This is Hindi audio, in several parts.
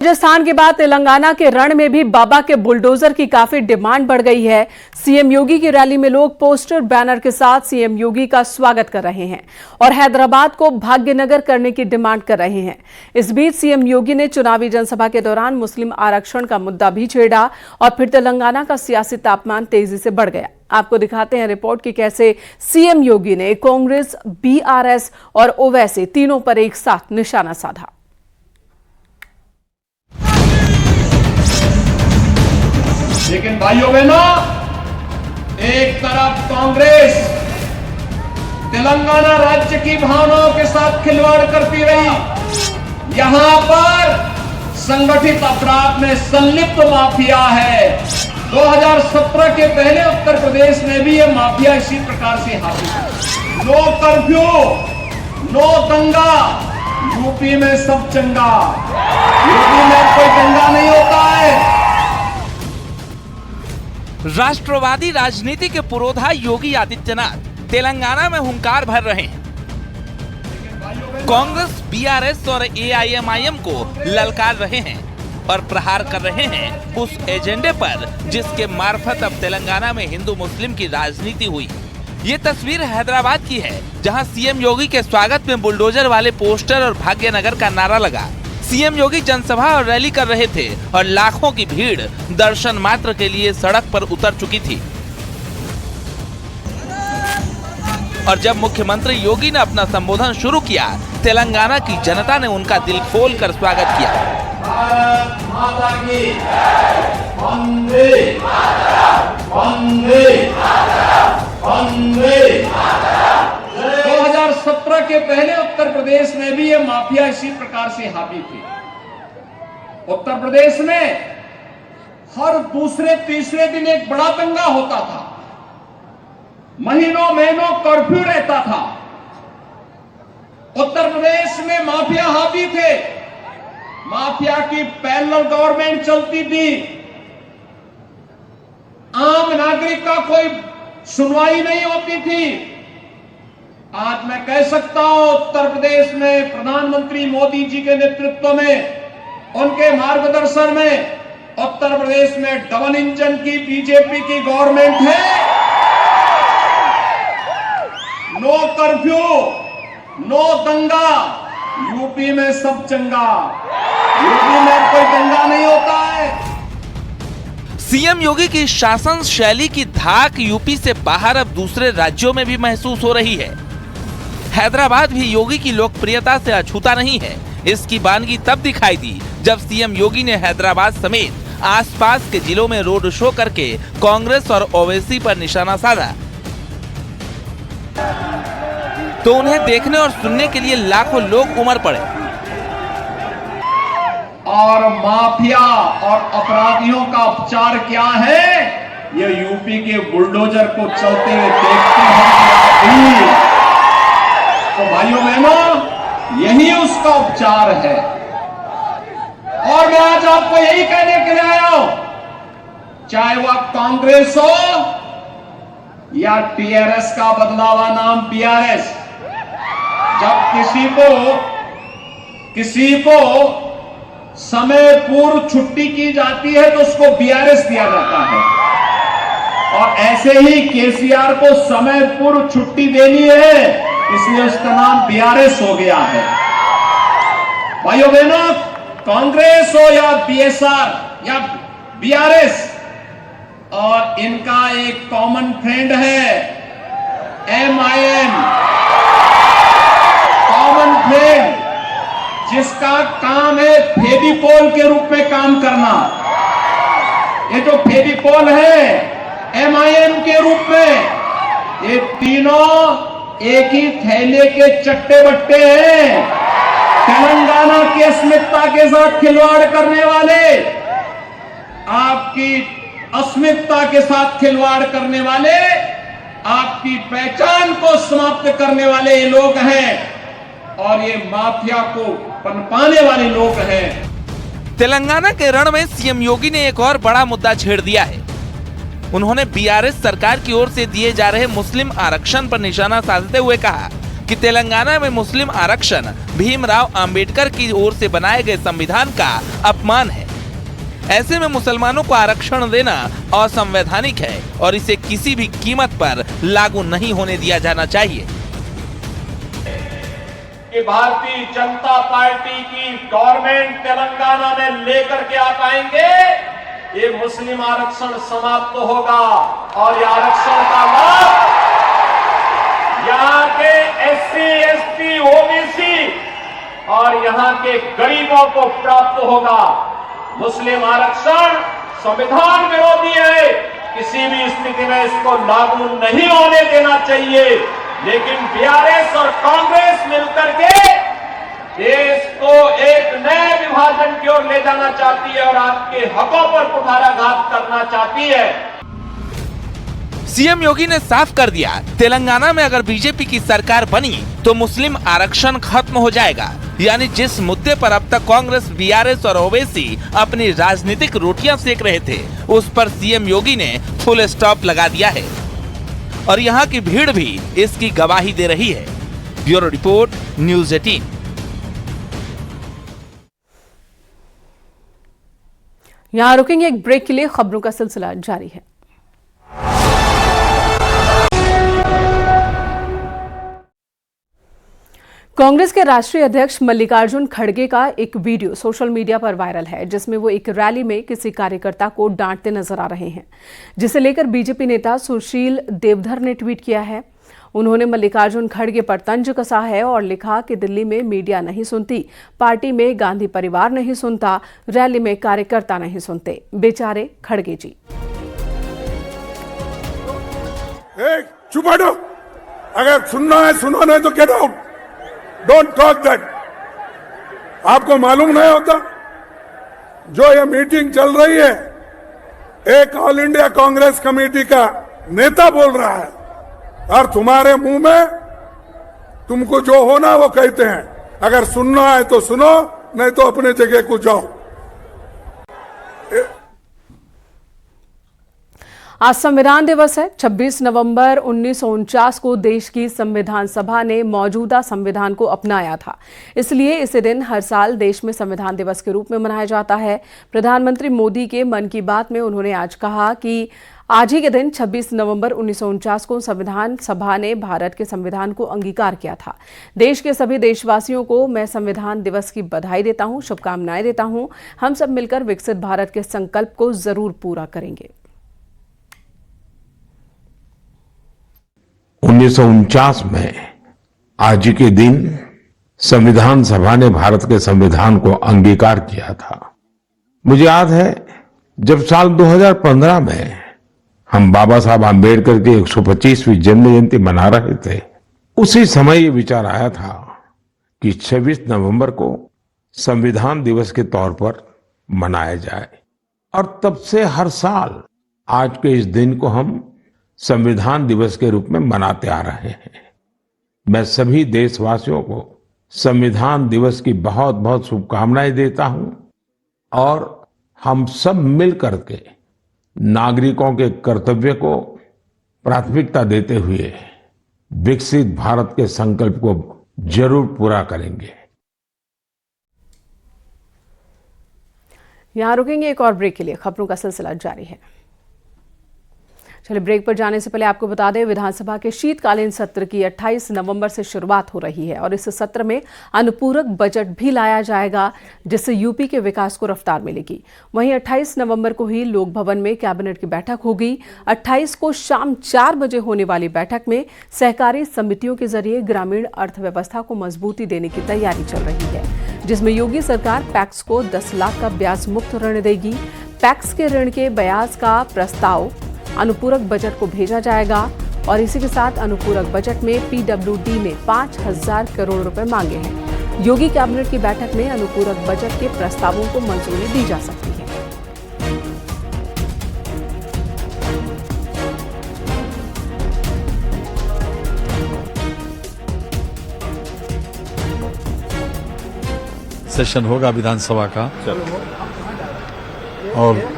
राजस्थान के बाद तेलंगाना के रण में भी बाबा के बुलडोजर की काफी डिमांड बढ़ गई है। सीएम योगी की रैली में लोग पोस्टर बैनर के साथ सीएम योगी का स्वागत कर रहे हैं और हैदराबाद को भाग्यनगर करने की डिमांड कर रहे हैं। इस बीच सीएम योगी ने चुनावी जनसभा के दौरान मुस्लिम आरक्षण का मुद्दा भी छेड़ा और फिर तेलंगाना का सियासी तापमान तेजी से बढ़ गया। आपको दिखाते हैं रिपोर्ट कि कैसे सीएम योगी ने कांग्रेस, बीआरएस और ओवैसी तीनों पर एक साथ निशाना साधा। लेकिन भाइयों बहनों, एक तरफ कांग्रेस तेलंगाना राज्य की भावनाओं के साथ खिलवाड़ करती रही, यहां पर संगठित अपराध में संलिप्त माफिया है। 2017 के पहले उत्तर प्रदेश में भी यह माफिया इसी प्रकार से हावी है। नो कर्फ्यू, नो दंगा, यूपी में सब चंगा। यूपी में कोई दंगा नहीं होता है। राष्ट्रवादी राजनीति के पुरोधा योगी आदित्यनाथ तेलंगाना में हुंकार भर रहे हैं। कांग्रेस, बीआरएस और एआईएमआईएम को ललकार रहे हैं और प्रहार कर रहे हैं उस एजेंडे पर जिसके मार्फत अब तेलंगाना में हिंदू मुस्लिम की राजनीति हुई। ये तस्वीर हैदराबाद की है, जहां सीएम योगी के स्वागत में बुलडोजर वाले पोस्टर और भाग्यनगर का नारा लगा। सीएम योगी जनसभा और रैली कर रहे थे और लाखों की भीड़ दर्शन मात्र के लिए सड़क पर उतर चुकी थी। और जब मुख्यमंत्री योगी ने अपना संबोधन शुरू किया, तेलंगाना की जनता ने उनका दिल खोलकर स्वागत किया। भारत माता की वंदे वंदे वंदे। 2017 के पहले उत्तर प्रदेश में भी यह माफिया इसी प्रकार से हावी थी। उत्तर प्रदेश में हर दूसरे तीसरे दिन एक बड़ा दंगा होता था, महीनों महीनों कर्फ्यू रहता था। उत्तर प्रदेश में माफिया हावी थे, माफिया की पैरेलल गवर्नमेंट चलती थी, आम नागरिक का कोई सुनवाई नहीं होती थी। आज मैं कह सकता हूं, उत्तर प्रदेश में प्रधानमंत्री मोदी जी के नेतृत्व में, उनके मार्गदर्शन में उत्तर प्रदेश में डबल इंजन की बीजेपी की गवर्नमेंट है। नो कर्फ्यू, नो दंगा, यूपी में सब चंगा। यूपी में कोई दंगा नहीं होता है। सीएम योगी की शासन शैली की धाक यूपी से बाहर अब दूसरे राज्यों में भी महसूस हो रही है। हैदराबाद भी योगी की लोकप्रियता से अछूता नहीं है। इसकी बानगी तब दिखाई दी जब सीएम योगी ने हैदराबाद समेत आसपास के जिलों में रोड शो करके कांग्रेस और ओवैसी पर निशाना साधा। तो उन्हें देखने और सुनने के लिए लाखों लोग उमड़ पड़े। और माफिया और अपराधियों का उपचार क्या है, ये यूपी के बुलडोजर को चलते हुए देखते हैं। तो भाइयों बहनों, यही उसका उपचार है। और मैं आज आपको यही कहने के लिए आया हूं, चाहे वह कांग्रेस हो या टीआरएस का बदला हुआ नाम बीआरएस, जब किसी को समय पूर्व छुट्टी की जाती है तो उसको बीआरएस दिया जाता है। और ऐसे ही केसीआर को समय पूर्व छुट्टी देनी है, इसलिए उसका नाम बीआरएस हो गया है। भाइयों बहनों, कांग्रेस हो या बीएसआर या बीआरएस, और इनका एक कॉमन फ्रेंड है एमआईएम, कॉमन फ्रेंड, जिसका काम है फेविकोल के रूप में काम करना। ये जो फेविकोल है एमआईएम के रूप में, ये तीनों एक ही थैले के चट्टे बट्टे हैं। तेलंगाना की अस्मिता के साथ खिलवाड़ करने वाले, आपकी अस्मिता के साथ खिलवाड़ करने वाले, आपकी पहचान को समाप्त करने वाले ये लोग हैं और ये माफिया को पनपाने वाले लोग हैं। तेलंगाना के रण में सीएम योगी ने एक और बड़ा मुद्दा छेड़ दिया है। उन्होंने बीआरएस सरकार की ओर से दिए जा रहे मुस्लिम आरक्षण पर निशाना साधते हुए कहा कि तेलंगाना में मुस्लिम आरक्षण भीमराव अंबेडकर की ओर से बनाए गए संविधान का अपमान है। ऐसे में मुसलमानों को आरक्षण देना असंवैधानिक है और इसे किसी भी कीमत पर लागू नहीं होने दिया जाना चाहिए। कि भारतीय जनता पार्टी की गवर्नमेंट तेलंगाना में लेकर के आ पाएंगे, ये मुस्लिम आरक्षण समाप्त होगा और ये आरक्षण का लाभ यहाँ के एससी, एसटी, ओबीसी और यहाँ के गरीबों को प्राप्त होगा। मुस्लिम आरक्षण संविधान विरोधी है, किसी भी स्थिति में इसको लागू नहीं होने देना चाहिए। लेकिन बीआरएस और कांग्रेस मिलकर के देश को एक नए विभाजन की ओर ले जाना चाहती है और आपके हकों पर कुठाराघात करना चाहती है। सीएम योगी ने साफ कर दिया, तेलंगाना में अगर बीजेपी की सरकार बनी तो मुस्लिम आरक्षण खत्म हो जाएगा। यानी जिस मुद्दे पर अब तक कांग्रेस, बीआरएस और ओवैसी अपनी राजनीतिक रोटियां सेक रहे थे, उस पर सीएम योगी ने फुल स्टॉप लगा दिया है और यहाँ की भीड़ भी इसकी गवाही दे रही है। Bureau report, news 18। यहाँ रुकेंगे एक ब्रेक के लिए, खबरों का सिलसिला जारी है। कांग्रेस के राष्ट्रीय अध्यक्ष मल्लिकार्जुन खड़गे का एक वीडियो सोशल मीडिया पर वायरल है, जिसमें वो एक रैली में किसी कार्यकर्ता को डांटते नजर आ रहे हैं, जिसे लेकर बीजेपी नेता सुशील देवधर ने ट्वीट किया है। उन्होंने मल्लिकार्जुन खड़गे पर तंज कसा है और लिखा कि दिल्ली में मीडिया नहीं सुनती, पार्टी में गांधी परिवार नहीं सुनता, रैली में कार्यकर्ता नहीं सुनते, बेचारे खड़गे जी। चुप हटो, अगर सुनना है सुनो, नहीं तो get out, don't talk that. आपको मालूम नहीं होता जो ये मीटिंग चल रही है, एक ऑल इंडिया कांग्रेस कमेटी का नेता बोल रहा है और तुम्हारे मुंह में तुमको जो होना वो कहते हैं। अगर सुनना है तो सुनो, नहीं तो अपने जगह को जाओ। आज संविधान दिवस है। 26 नवंबर 1949 को देश की संविधान सभा ने मौजूदा संविधान को अपनाया था, इसलिए इसे दिन हर साल देश में संविधान दिवस के रूप में मनाया जाता है। प्रधानमंत्री मोदी के मन की बात में उन्होंने आज कहा कि आज ही के दिन 26 नवंबर 1949 को संविधान सभा ने भारत के संविधान को अंगीकार किया था। देश के सभी देशवासियों को मैं संविधान दिवस की बधाई देता हूं, शुभकामनाएं देता हूं। हम सब मिलकर विकसित भारत के संकल्प को जरूर पूरा करेंगे। 1949 में आज ही के दिन संविधान सभा ने भारत के संविधान को अंगीकार किया था। मुझे याद है जब साल 2015 में हम बाबा साहब आम्बेडकर की 125वीं जन्म जयंती मना रहे थे, उसी समय ये विचार आया था कि 26 नवंबर को संविधान दिवस के तौर पर मनाया जाए और तब से हर साल आज के इस दिन को हम संविधान दिवस के रूप में मनाते आ रहे हैं। मैं सभी देशवासियों को संविधान दिवस की बहुत बहुत शुभकामनाएं देता हूं और हम सब मिलकर के नागरिकों के कर्तव्य को प्राथमिकता देते हुए विकसित भारत के संकल्प को जरूर पूरा करेंगे। यहां रुकेंगे एक और ब्रेक के लिए, खबरों का सिलसिला जारी है। चलिए ब्रेक पर जाने से पहले आपको बता दें, विधानसभा के शीतकालीन सत्र की 28 नवंबर से शुरुआत हो रही है और इस सत्र में अनुपूरक बजट भी लाया जाएगा, जिससे यूपी के विकास को रफ्तार मिलेगी। वहीं 28 नवंबर को ही लोक भवन में कैबिनेट की बैठक होगी। 28 को शाम 4 बजे होने वाली बैठक में सहकारी समितियों के जरिए ग्रामीण अर्थव्यवस्था को मजबूती देने की तैयारी चल रही है, जिसमें योगी सरकार पैक्स को 10 लाख का ब्याज मुक्त ऋण देगी। पैक्स के ऋण के ब्याज का प्रस्ताव अनुपूरक बजट को भेजा जाएगा और इसी के साथ अनुपूरक बजट में पीडब्ल्यूडी ने 5,000 करोड़ रुपए मांगे हैं। योगी कैबिनेट की बैठक में अनुपूरक बजट के प्रस्तावों को मंजूरी दी जा सकती है। सेशन होगा विधानसभा का और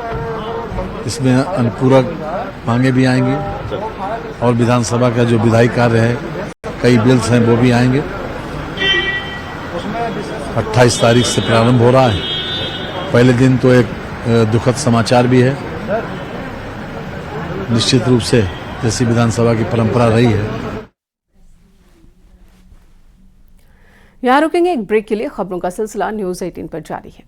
इसमें अनुपूरक मांगे भी आएंगी और विधानसभा का जो विधायी कार्य है कई बिल्स हैं वो भी आएंगे। 28 तारीख से प्रारंभ हो रहा है। पहले दिन तो एक दुखद समाचार भी है। निश्चित रूप से जैसी विधानसभा की परंपरा रही है। यहाँ रुकेंगे एक ब्रेक के लिए। खबरों का सिलसिला न्यूज़ 18 पर जारी है।